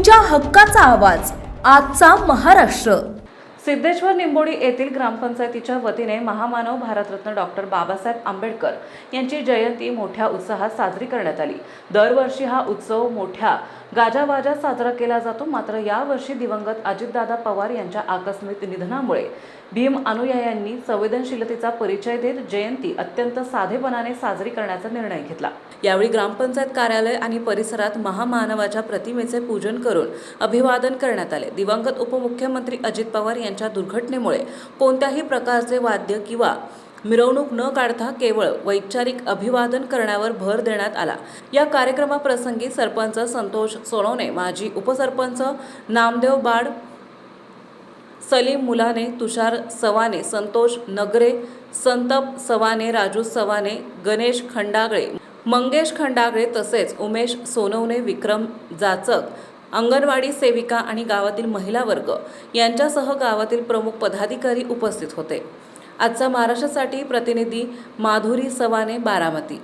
तुमच्या हक्काचा आवाज आजचा महाराष्ट्र। सिद्धेश्वर निंबोडी येथील ग्रामपंचायतीच्या वतीने महामानव भारतरत्न डॉक्टर बाबासाहेब आंबेडकर यांची जयंती मोठ्या उत्साहात साजरी करण्यात आली। दरवर्षी हा उत्सव मोठ्या गाजावाजात साजरा केला जातो, मात्र यावर्षी दिवंगत अजितदादा पवार यांच्या आकस्मिक निधनामुळे भीम अनुयायांनी संवेदनशीलतेचा परिचय देत जयंती अत्यंत साधेपणाने साजरी करण्याचा निर्णय घेतला। यावेळी ग्रामपंचायत कार्यालय आणि परिसरात महामानवाच्या प्रतिमेचे पूजन करून अभिवादन करण्यात आले। दिवंगत उपमुख्यमंत्री अजित पवार यांच्या दुर्घटनेमुळे कोणत्याही प्रकारचे वाद्य किंवा मिरवणूक न काढता केवळ वैचारिक अभिवादन करण्यावर भर देण्यात आला। या कार्यक्रमाप्रसंगी सरपंच संतोष सोनवणे, माजी उपसरपंच नामदेव बाड, सलीम मुलाने, तुषार सवाने, संतोष नगरे, संतप सवाने, राजू सवाने, गणेश खंडागळे, मंगेश खंडागळे तसेच उमेश सोनवणे, विक्रम जाचक, अंगणवाडी सेविका आणि गावातील महिला वर्ग यांच्यासह गावातील प्रमुख पदाधिकारी उपस्थित होते। आजचा महाराष्ट्रासाठी प्रतिनिधी माधुरी सवाने, बारामती।